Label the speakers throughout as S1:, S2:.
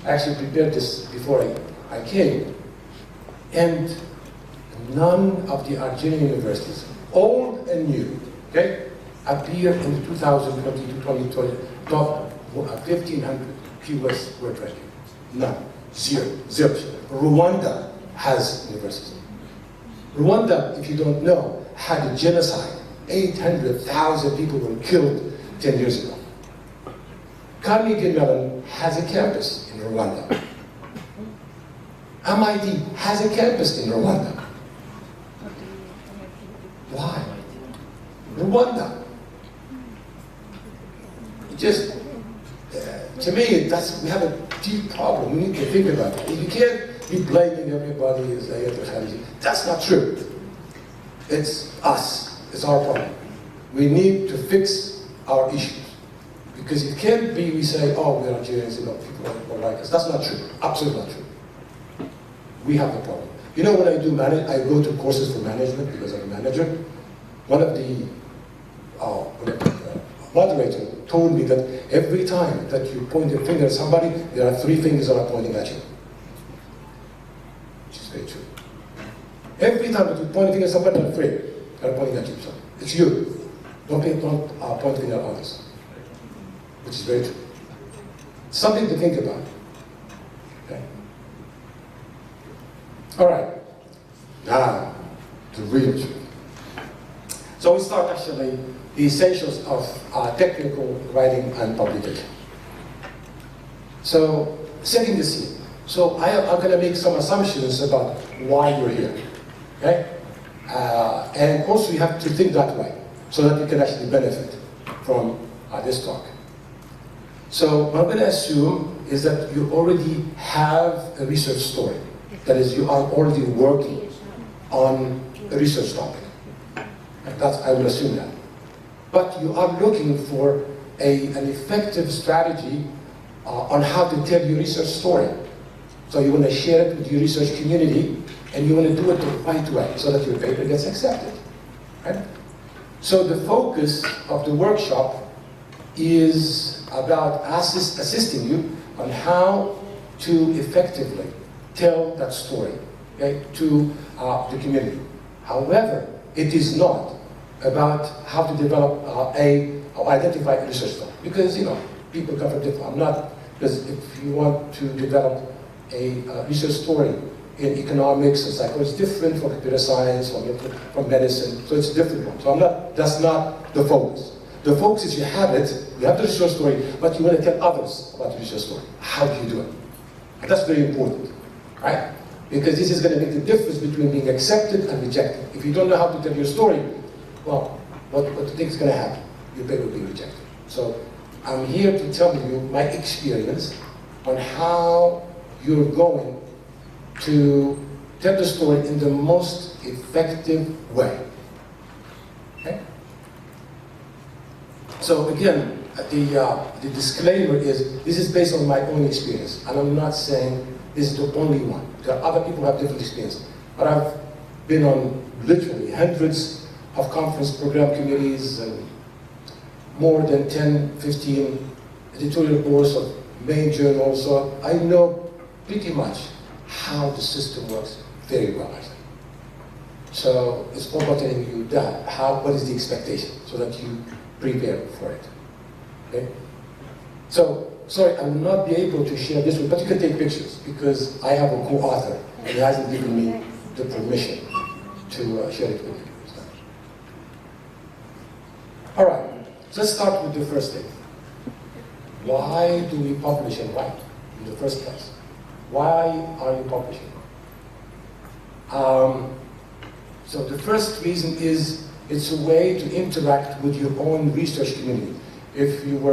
S1: I actually prepared this before I came, and none of the Algerian universities, old and new, okay, appear in the 2020-2020 top 1,500 US world ranking. None. Zero. Rwanda has universities. Rwanda, if you don't know, had a genocide. 800,000 people were killed 10 years ago. Carnegie Mellon has a campus in Rwanda. MIT has a campus in Rwanda. Why? Rwanda. Just, to me, we have a deep problem. We need to think about it. You can't be blaming everybody as that's not true. It's us. It's our problem. We need to fix our issues. Because it can't be we say, oh, we're Algerians, you know, people don't like us. That's not true. Absolutely not true. We have the problem. You know, when I do I go to courses for management because I'm a manager. One of the moderator told me that every time that you point your finger at somebody, there are 3 fingers that are pointing at you. Which is very true. Every time that you point a finger at somebody, they're afraid. They're pointing at you. So it's you. Don't point finger at others. Which is very true. Something to think about. Okay? All right. Now, the real truth. So we start actually the essentials of technical writing and publication. So, setting the scene. So I'm going to make some assumptions about why you're here. Okay? And also you have to think that way, so that you can actually benefit from this talk. So what I'm going to assume is that you already have a research story. That is, you are already working on a research topic. And I will assume that. But you are looking for an effective strategy on how to tell your research story. So you want to share it with your research community, and you want to do it the right way so that your paper gets accepted. Right? So the focus of the workshop is about assisting you on how to effectively tell that story, okay, to the community. However, it is not about how to develop or identify a research topic, because people come from different. I'm not, because if you want to develop a research story in economics and psychology, it's different from computer science or from medicine, so it's a different one. So that's not the focus. The focus is you have the research story, but you want to tell others about the research story. How do you do it? And that's very important, right? Because this is going to make the difference between being accepted and rejected. If you don't know how to tell your story, well, what do you think is going to happen? Your paper will be rejected. So I'm here to tell you my experience on how you're going to tell the story in the most effective way. Okay? So again, the disclaimer is, this is based on my own experience, and I'm not saying this is the only one. There are other people who have different experience. But I've been on literally hundreds of conference program committees and more than 10, 15 editorial boards of main journals. So I know pretty much how the system works very well, I think. So it's all about telling you that, what is the expectation, so that you prepare for it. Okay? So, sorry, I will not be able to share this one, but you can take pictures, because I have a co-author, and he hasn't given me the permission to share it with you. All right, so let's start with the first thing. Why do we publish and write in the first place? Why are you publishing? So the first reason is it's a way to interact with your own research community. If you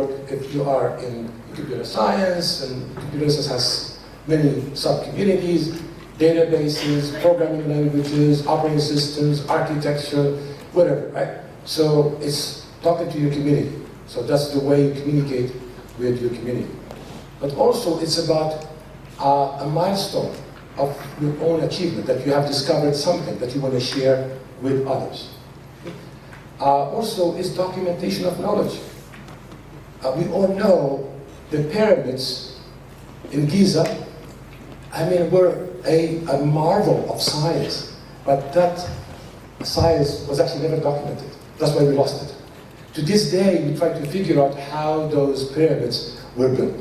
S1: are in computer science, and computer science has many sub-communities, databases, programming languages, operating systems, architecture, whatever, right? So it's talking to your community. So that's the way you communicate with your community. But also it's about a milestone of your own achievement, that you have discovered something that you want to share with others. Also, it's documentation of knowledge. We all know the pyramids in Giza, I mean, were a marvel of science, but that science was actually never documented. That's why we lost it. To this day, we try to figure out how those pyramids were built.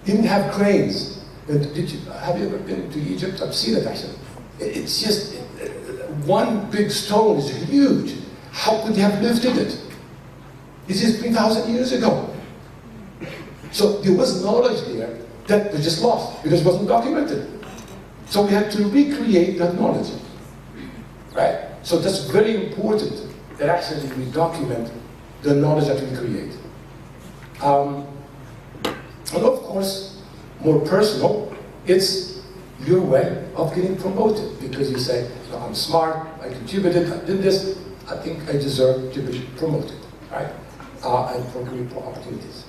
S1: Didn't have cranes. Have you ever been to Egypt? I've seen it actually. It's just, one big stone is huge. How could they have lifted it? This is 3,000 years ago. So there was knowledge there that was just lost because it wasn't documented. So we had to recreate that knowledge, right? So that's very important that actually we document the knowledge that we create. And of course, more personal, it's your way of getting promoted because you say, no, I'm smart, I contributed, I did this, I think I deserve to be promoted, right? And for great opportunities.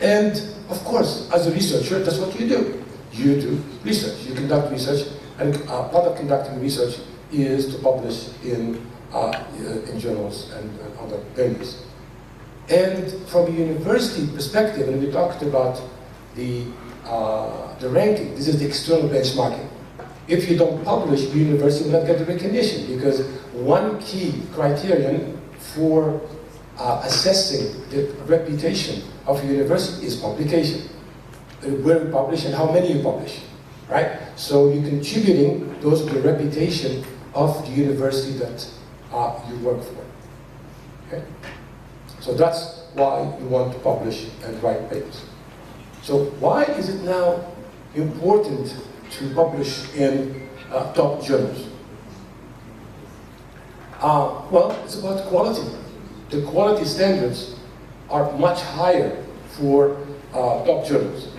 S1: And of course, as a researcher, that's what you do. You do research, you conduct research, and part of conducting research is to publish in journals and other venues. And from a university perspective, and we talked about the ranking, this is the external benchmarking. If you don't publish, the university will not get the recognition because one key criterion for assessing the reputation of a university is publication. Where you publish and how many you publish, right? So you're contributing those to the reputation of the university that you work for, okay? So that's why you want to publish and write papers. So why is it now important to publish in top journals? Well, it's about quality. The quality standards are much higher for top journals.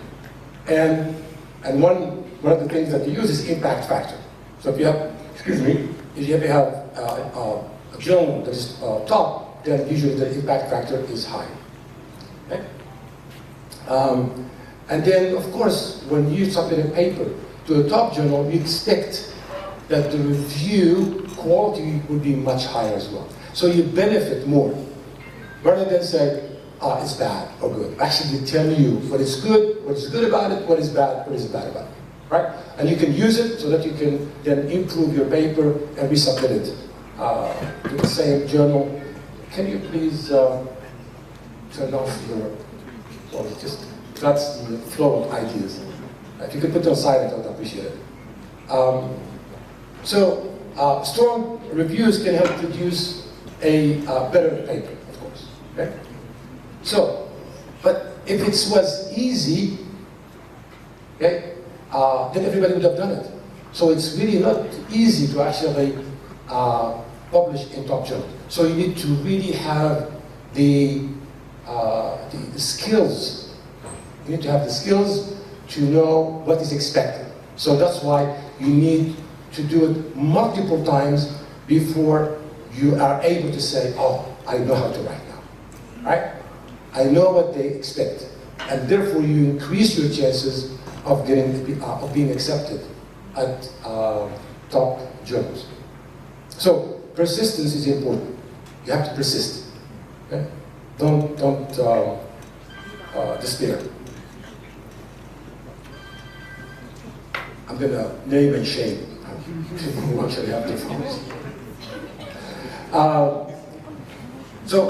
S1: And one of the things that you use is impact factor. So if you have, if you have a journal that is top, then usually the impact factor is high. Okay? And then, of course, when you submit a paper to a top journal, you expect that the review quality would be much higher as well. So you benefit more, rather than say, it's bad or good. Actually, they tell you what is good about it, what is bad about it, right? And you can use it so that you can then improve your paper and resubmit it to the same journal. Can you please turn off your, well, just, that's the flow of ideas. If you could put it on silent, I would appreciate it. Strong reviews can help produce a better paper, of course, okay? So, but if it was easy, okay, then everybody would have done it. So it's really not easy to actually publish in top journals. So you need to really have the skills. You need to have the skills to know what is expected. So that's why you need to do it multiple times before you are able to say, oh, I know how to write now, right? I know what they expect, and therefore you increase your chances of being accepted at top journals. So persistence is important. You have to persist. Okay? Don't despair. I'm going to name and shame people who actually have to focus. So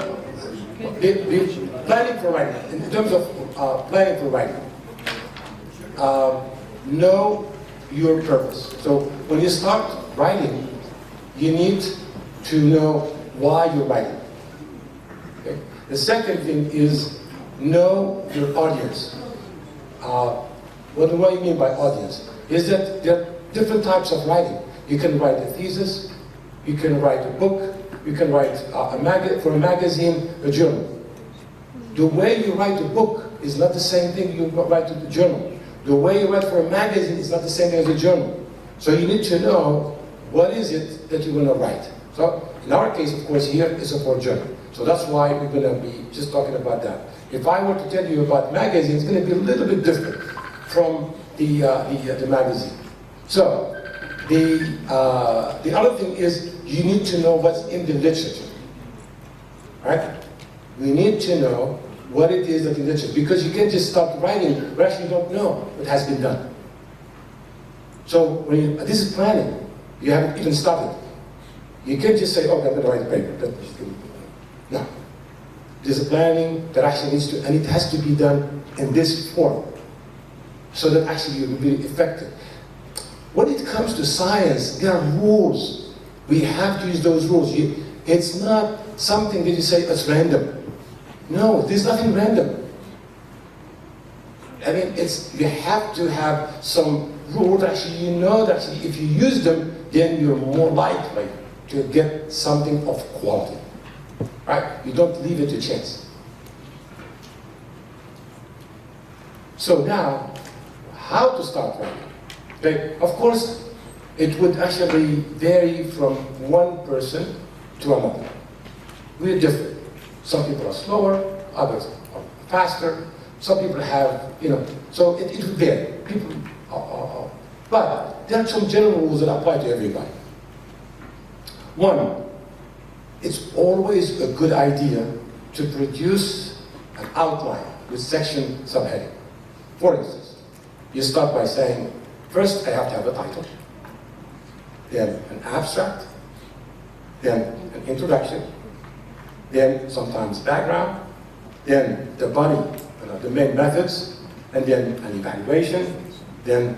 S1: the planning for writing, in terms of planning for writing, know your purpose. So when you start writing, you need to know why you're writing. Okay? The second thing is know your audience. What do I mean by audience? Is that there are different types of writing. You can write a thesis, you can write a book, you can write for a magazine, a journal. The way you write a book is not the same thing you write to the journal. The way you write for a magazine is not the same as a journal. So you need to know what is it that you're going to write. So in our case, of course, here is a for journal. So that's why we're going to be just talking about that. If I were to tell you about magazine, it's going to be a little bit different from the magazine. So the other thing is you need to know what's in the literature, right? We need to know what it is that you mentioned, because you can't just start writing where actually you don't know what has been done. So when you, this is planning. You haven't even started. You can't just say, okay, I'm going to write a paper. No. There's a planning that actually needs to, and it has to be done in this form, so that actually you will be effective. When it comes to science, there are rules. We have to use those rules. It's not something that you say it's random. No, there's nothing random. I mean, you have to have some rules. Actually, you know that actually if you use them, then you're more likely to get something of quality. Right? You don't leave it to chance. So now, how to start writing? Okay, of course, it would actually vary from one person to another. We're different. Some people are slower, others are faster. Some people have, so it would vary. People but there are some general rules that apply to everybody. One, it's always a good idea to produce an outline with section subheading. For instance, you start by saying, first I have to have a title, then an abstract, then an introduction, then sometimes background, then the body, the main methods, and then an evaluation, then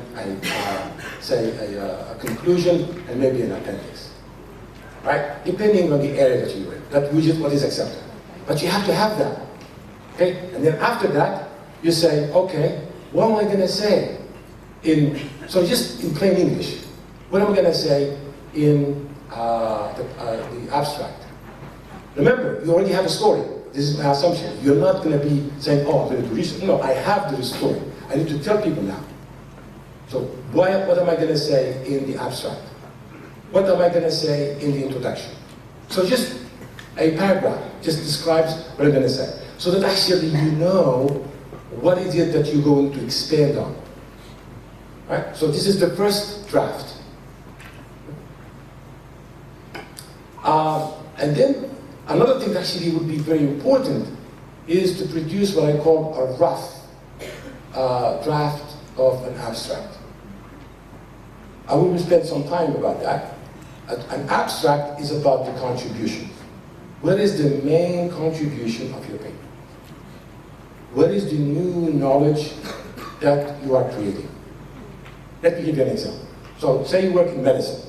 S1: say a conclusion, and maybe an appendix. Right? Depending on the area that you're in. That which is what is accepted. But you have to have that. Okay? And then after that, you say, okay, what am I going to say so just in plain English, what am I going to say in the abstract? Remember, you already have a story. This is my assumption. You're not going to be saying, oh, I'm going to do research. No, I have the story. I need to tell people now. So what am I going to say in the abstract? What am I going to say in the introduction? So just a paragraph just describes what I'm going to say. So that actually you know what is it that you're going to expand on. Right? So this is the first draft. And then another thing that actually would be very important is to produce what I call a rough draft of an abstract. I will spend some time about that. An abstract is about the contribution. What is the main contribution of your paper? What is the new knowledge that you are creating? Let me give you an example. So say you work in medicine,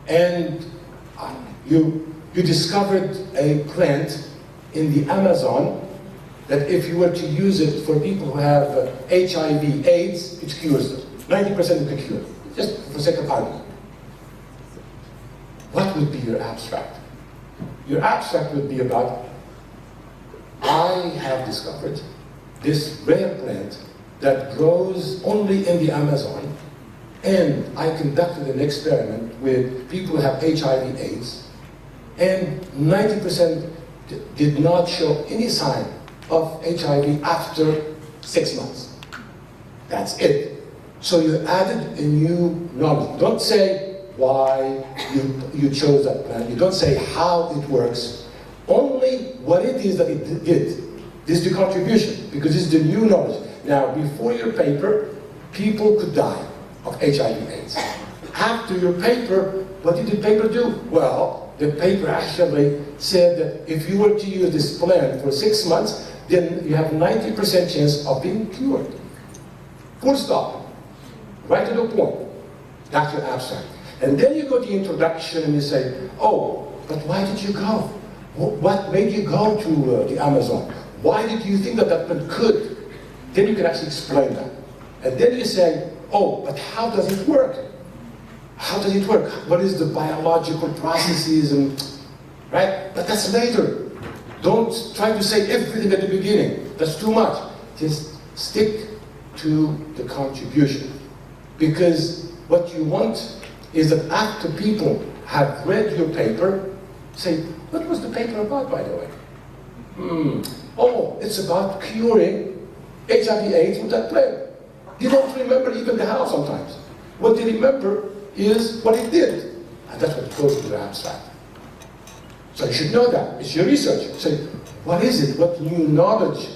S1: and you discovered a plant in the Amazon that if you were to use it for people who have HIV, AIDS, it cures them. 90% of the cure. Just for the sake of argument. What would be your abstract? Your abstract would be about, I have discovered this rare plant that grows only in the Amazon, and I conducted an experiment with people who have HIV, AIDS, and 90% did not show any sign of HIV after 6 months. That's it. So you added a new knowledge. Don't say why you chose that plan. You don't say how it works. Only what it is that it did. This is the contribution, because this is the new knowledge. Now, before your paper, people could die of HIV/AIDS. After your paper, what did the paper do? Well, the paper actually said that if you were to use this plan for 6 months, then you have 90% chance of being cured. Full stop. Right to the point. That's your abstract. And then you go to the introduction and you say, oh, but why did you go? What made you go to the Amazon? Why did you think that that plant could? Then you can actually explain that. And then you say, oh, but how does it work? How does it work? What is the biological processes and, right? But that's later. Don't try to say everything at the beginning. That's too much. Just stick to the contribution. Because what you want is that after people have read your paper, say, what was the paper about, by the way? Oh, it's about curing HIV/AIDS with that plant. You don't remember even the how sometimes. What they remember is what it did. And that's what goes into the abstract. So you should know that. It's your research. Say, what is it? What new knowledge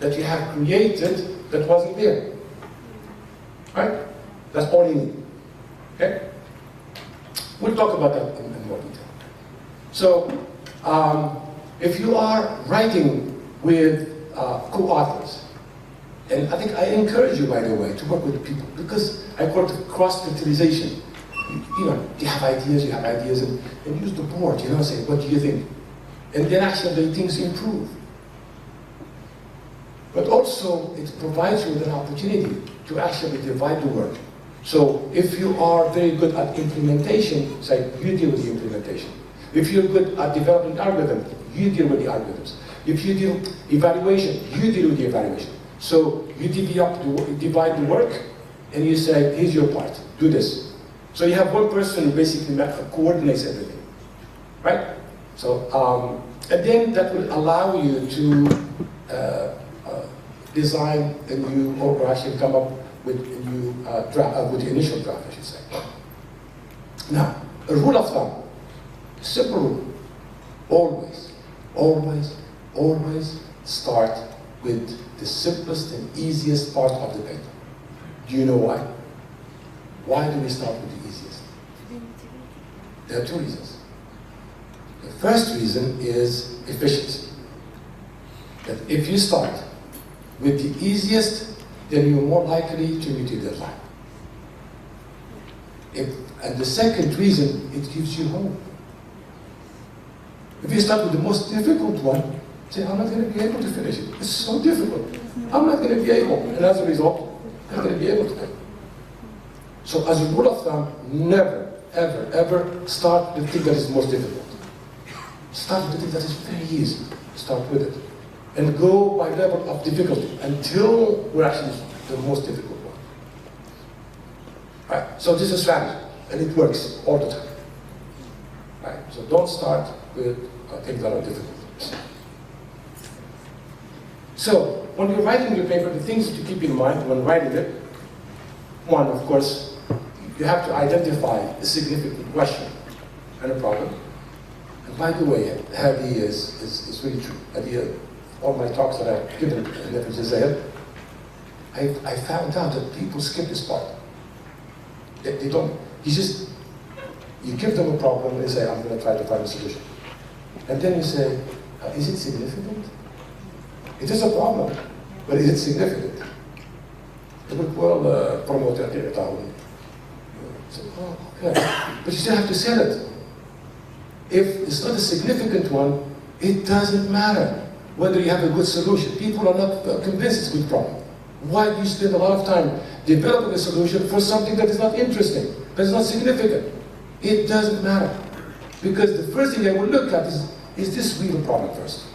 S1: that you have created that wasn't there? Right? That's all you need. Okay? We'll talk about that in more detail. So, if you are writing with co-authors, and I think I encourage you, by the way, to work with people, because I call it cross-fertilization. You know, you have ideas, and use the board, you know, say, what do you think? And then actually things improve. But also, it provides you with an opportunity to actually divide the work. So if you are very good at implementation, say, you deal with the implementation. If you're good at developing algorithms, you deal with the algorithms. If you deal evaluation, you deal with the evaluation. So you divide the work, and you say, here's your part, do this. So you have one person who basically coordinates everything, right? So, and then that will allow you to design a new, or actually come up with a new draft, with the initial draft, I should say. Now, a rule of thumb, simple rule, always start with the simplest and easiest part of the paper. Do you know why? Why do we start with the easiest? There are two reasons. The first reason is efficiency. That if you start with the easiest, then you're more likely to meet your deadline. And the second reason, it gives you hope. If you start with the most difficult one, say, I'm not going to be able to finish it. It's so difficult. I'm not going to be able. And as a result, I'm not going to be able to. So as a rule of thumb, never, ever start with the thing that is most difficult. Start with the thing that is very easy. Start with it. And go by level of difficulty until we're actually the most difficult one. Right? So this is a strategy, and it works all the time. Right? So don't start with things that are difficult. So when you're writing your paper, the things to keep in mind when writing it, one, of course, you have to identify a significant question and a problem. And by the way, Hadi is really true. Hadi, all my talks that I've given in the Jazair, I found out that people skip this part. They don't, you give them a problem, they say, I'm going to try to find a solution. And then you say, is it significant? It is a problem, but is it significant? Well, promote it. So, oh, okay. But you still have to sell it. If it's not a significant one, it doesn't matter whether you have a good solution. People are not convinced it's a good problem. Why do you spend a lot of time developing a solution for something that is not interesting, that is not significant? It doesn't matter. Because the first thing I will look at is this real problem first?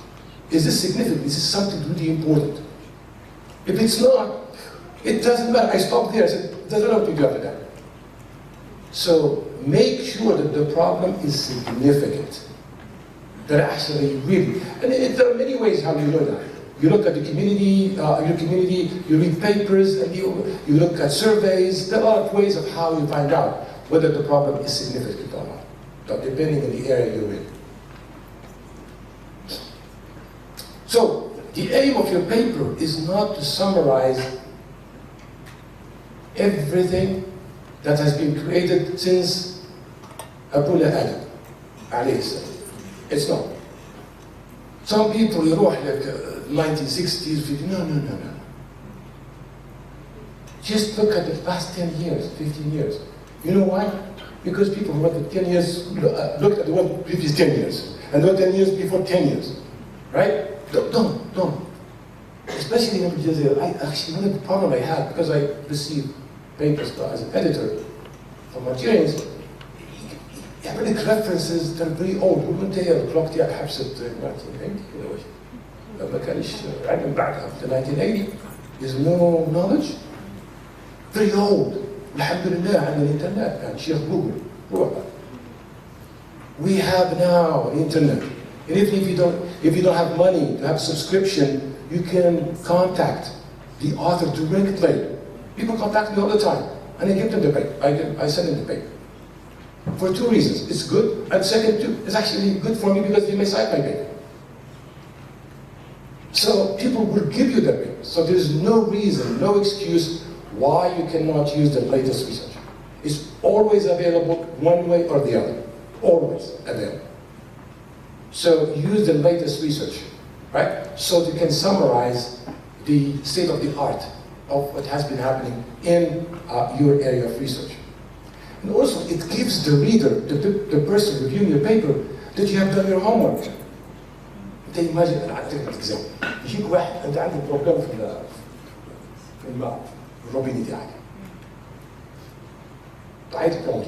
S1: Is this significant? Is this something really important? If it's not, it doesn't matter. I stopped there. I said, it doesn't matter what you do after that. So make sure that the problem is significant. That actually really, and there are many ways how you know that. You look at the community, you read papers, and you look at surveys. There are a lot of ways of how you find out whether the problem is significant or not, depending on the area you're in. So, the aim of your paper is not to summarize everything that has been created since Abu Adam, alayhi salam. It's not. Some people, you know, like 1960s, 50, no. Just look at the past 10 years, 15 years. You know why? Because people who went 10 years looked at the one previous 10 years, and the 10 years before 10 years, right? Don't. Especially in Jazair, one of the problems I had, because I received papers as an editor from Algerians, يعمل لك references that are very old. وانت الكلوك تاعك حبست 1980 ولا واش؟ ما كانش علم بعدها after 1980. There's no knowledge. Very old. والحمد لله عندنا الانترنت يعني شيخ جوجل روح. We have now the internet. And if you don't have money to have a subscription, you can contact the author directly. People contact me all the time, and I give them the paper. I send them the paper. For two reasons. It's good, and second, too, it's actually good for me because they may cite my paper. So people will give you the papers. So there's no reason, no excuse why you cannot use the latest research. It's always available one way or the other. Always available. So use the latest research, right? So you can summarize the state of the art of what has been happening in your area of research. And also it gives the reader, the person reviewing your paper, that you have done your homework. انت imagine انا اعطيك اكزامبل يجيك واحد انت عندك بروبلم في الماء الروبيني تاعك تعيط بلومبي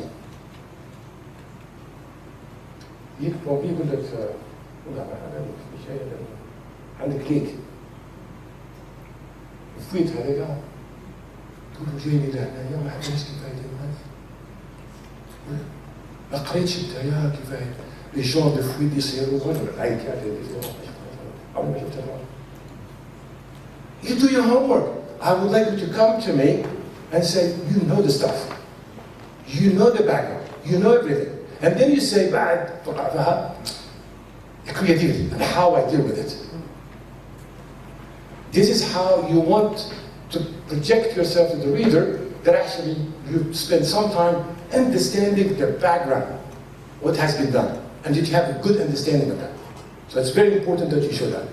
S1: يجيك بلومبي يقول لك لا مش شيء عندك ليك فويت هذاك تقول له جايني لهنا ما حدش كيفاش ما قريتش انت يا كيفاش les gens de fluide يصيروا You do your homework. I would like you to come to me and say, you know the stuff. You know the background. You know everything. And then you say, بعد creativity and how I deal with it. This is how you want to project yourself to the reader, that actually you spend some time understanding the background, what has been done. And that you have a good understanding of that. So it's very important that you show that.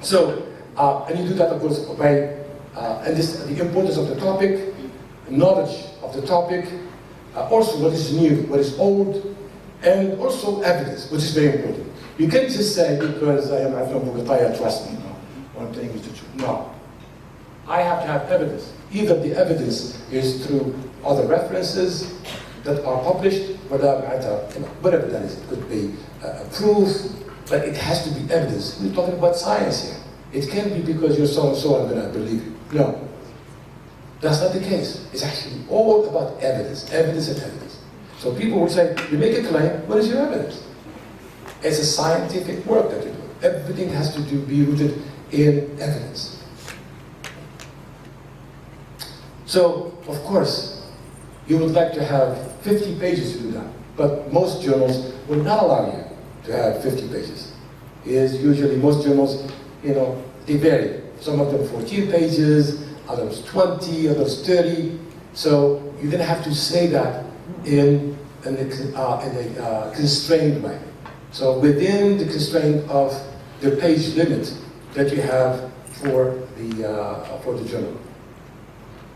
S1: So, and you do that, of course, by the importance of the topic, knowledge of the topic, also what is new, what is old, and also evidence, which is very important. You can't just say, because I am from Bouqataya, trust me, no, what I'm telling you is the truth. No. I have to have evidence. Either the evidence is through other references that are published, whatever that is. It could be proof, but it has to be evidence. We're talking about science here. It can't be because you're so-and-so, I'm going to believe you. No. That's not the case. It's actually all about evidence, evidence and evidence. So people will say, you make a claim, what is your evidence? It's a scientific work that you do. Everything has to be rooted in evidence. So, of course, you would like to have 50 pages to do that, but most journals will not allow you to have 50 pages. Usually most journals, they vary. Some of them 14 pages, others 20, others 30. So you're going to have to say that in a constrained way. So within the constraint of the page limit that you have for the journal.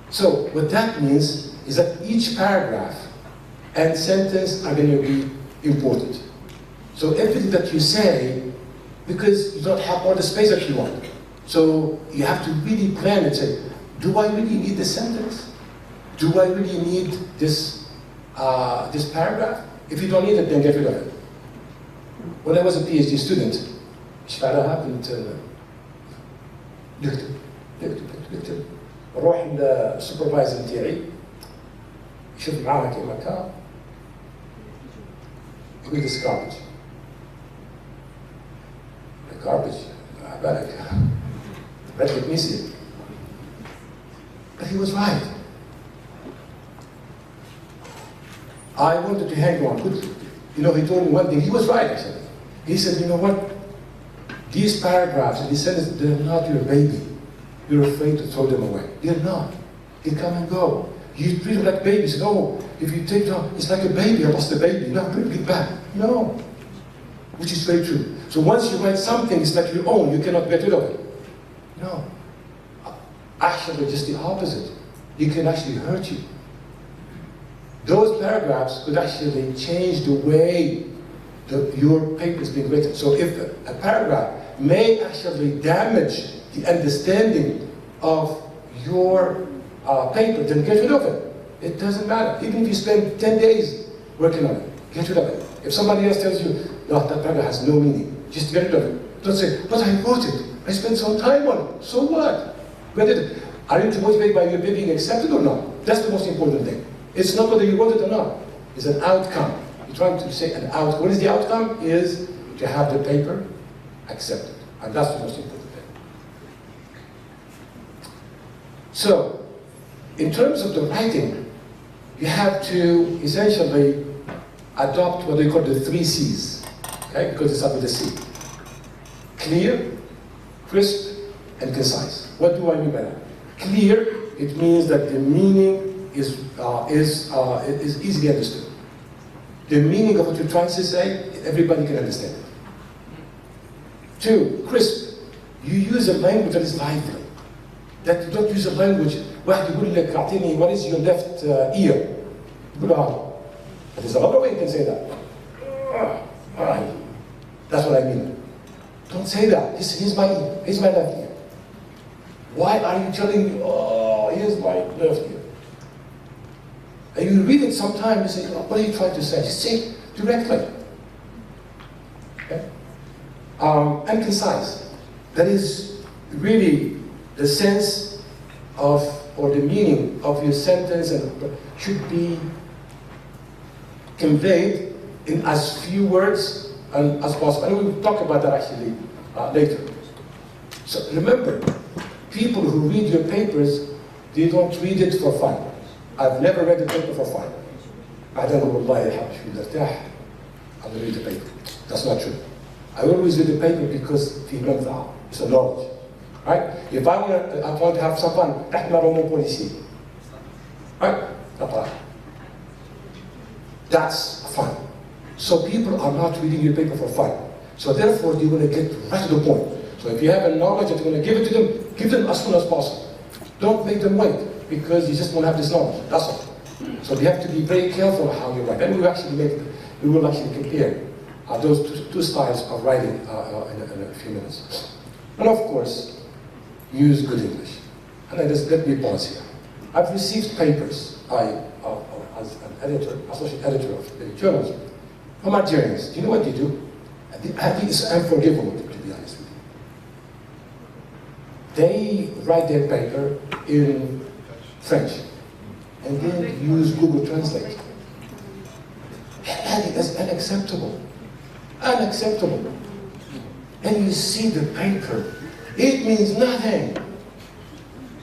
S1: So what that means is that each paragraph and sentence are going to be important. So everything that you say, because you don't have all the space that you want. So you have to really plan and say, do I really need this sentence? Do I really need this paragraph? If you don't need it, then get rid of it. When I was a PhD student, ايش بعدها كنت نكتب نروح للسوبرفايزر تاعي يشوف معاها كيما هكا يقول this garbage. Garbage, بالك رجلك نسيت. But he was right. I wanted to hang on. He told me one thing. He was right, actually. He said, you know what? These paragraphs and these sentences, they're not your baby. You're afraid to throw them away. They're not. They come and go. You treat them like babies. No, if you take them, it's like a baby. I lost a baby. No, bring it back. No. Which is very true. So once you write something, it's like your own. You cannot get rid of it. No. Actually, just the opposite. It can actually hurt you. Those paragraphs could actually change the way your paper is being written. So if a paragraph may actually damage the understanding of your paper, then get rid of it. It doesn't matter. Even if you spend 10 days working on it, get rid of it. If somebody else tells you, no, that paragraph has no meaning, just get rid of it. Don't say, but I wrote it. I spent some time on it. So what? Are you motivated by your paper being accepted or not? That's the most important thing. It's not whether you wrote it or not. It's an outcome. You're trying to say an outcome. What is the outcome? Is to have the paper accepted. And that's the most important thing. So, in terms of the writing, you have to essentially adopt what they call the 3 C's. Okay? Because it's up with the C. Clear, Crisp and concise. What do I mean by that? Clear, it means that the meaning is easily understood. The meaning of what you're trying to say, everybody can understand it. 2, crisp. You use a language that is lively. That you don't use a language, واحد يقول لك أعطيني what is your left ear. يقول له But there's another way you can say that. Alright. That's what I mean. Don't say that. Here's my ear. Here's my left ear. Why are you telling me, oh, here's my left ear? And you read it sometimes, you say, oh, what are you trying to say? Just say it directly. Okay? And concise. That is really the sense of, or the meaning of your sentence and should be conveyed in as few words as possible. And we'll talk about that actually later. So remember, people who read your papers, they don't read it for fun. I've never read a paper for fun. بعدين والله الحق شو بدي ارتاح. I will read the paper. That's not true. I always read the paper because في منفعة. It's a knowledge. Right? If I want to have some fun, احنا رومو بوليسي. Right? That's fun. So people are not reading your paper for fun. So therefore, you want to get right to the point. So if you have a knowledge that you want to give it to them, give them as soon as possible. Don't make them wait, because you just want to have this knowledge. That's all. So you have to be very careful how you write. And we will actually compare those two styles of writing in a few minutes. And of course, use good English. And let me pause here. I've received papers as an editor, associate editor of the journalism, from Algerians. Do you know what they do? It's unforgivable, to be honest with you. They write their paper in French and then use Google Translate. That is unacceptable. Unacceptable. And you see the paper, it means nothing.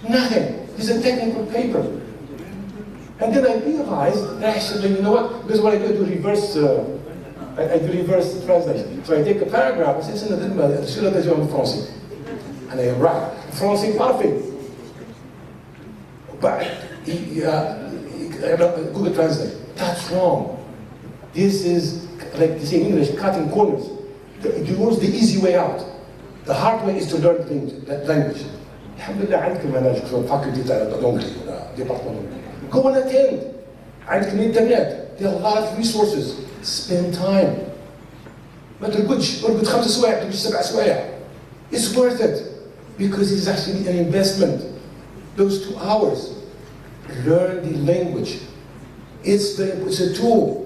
S1: Nothing. It's a technical paper. And then I realized, actually, you know what? Because what I do, I do reverse translation. So I take a paragraph and say, je suis là en français. And I am right. Français parfait. But Google Translate. That's wrong. This is, like they say in English, cutting corners. You use the easy way out. The hard way is to learn that language. Alhamdulillah, عندكم أنا faculty d'anglais, département. Go and attend. عندكم internet. There are a lot of resources. Spend time. ما ترقدش 5 سوايع ترقدش 7 سوايع. It's worth it because it's actually an investment. Those 2 hours. Learn the language. It's a tool.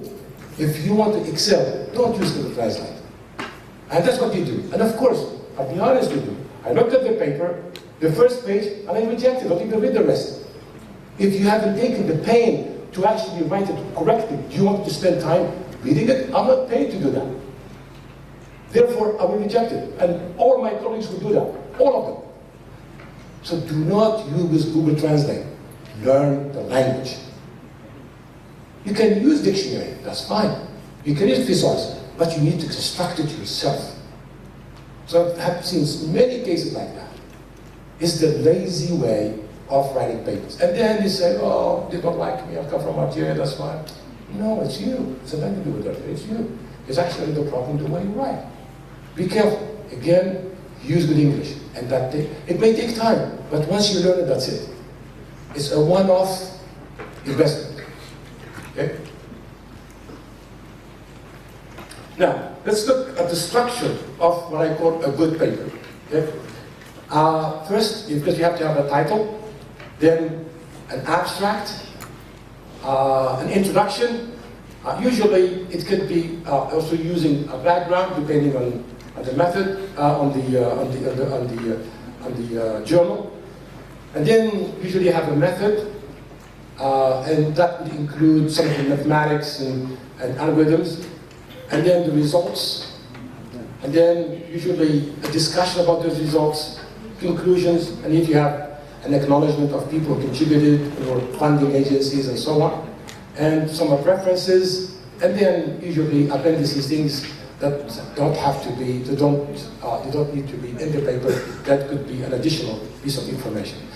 S1: If you want to excel, don't use Google Translate. And that's what you do. And of course, I'll be honest with you. I looked at the paper, the first page, and I rejected. Don't even read the rest. If you haven't taken the pain to actually write it correctly, do you want to spend time reading it? I'm not paid to do that. Therefore, I will reject it. And all my colleagues will do that. All of them. So do not use Google Translate. Learn the language. You can use dictionary, that's fine. You can use thesaurus, but you need to construct it yourself. So I have seen many cases like that. It's the lazy way of writing papers. And then they say, oh, they don't like me, I come from Algeria, that's why. No, it's you. It's nothing to do with that. It's you. It's actually the problem the way you write. Be careful. Again, use good English. And it may take time, but once you learn it, that's it. It's a one-off investment. Okay? Now, let's look at the structure of what I call a good paper. Okay? First, because you have to have a title, then an abstract, an introduction. Usually, it could be also using a background, depending on the method, on the journal. And then usually you have a method, and that would include some of the mathematics and algorithms, and then the results, and then usually a discussion about those results, conclusions, and if you have an acknowledgement of people who contributed, or funding agencies and so on, and some of references, and then usually appendices, things that don't have to be, they don't need to be in the paper. That could be an additional piece of information.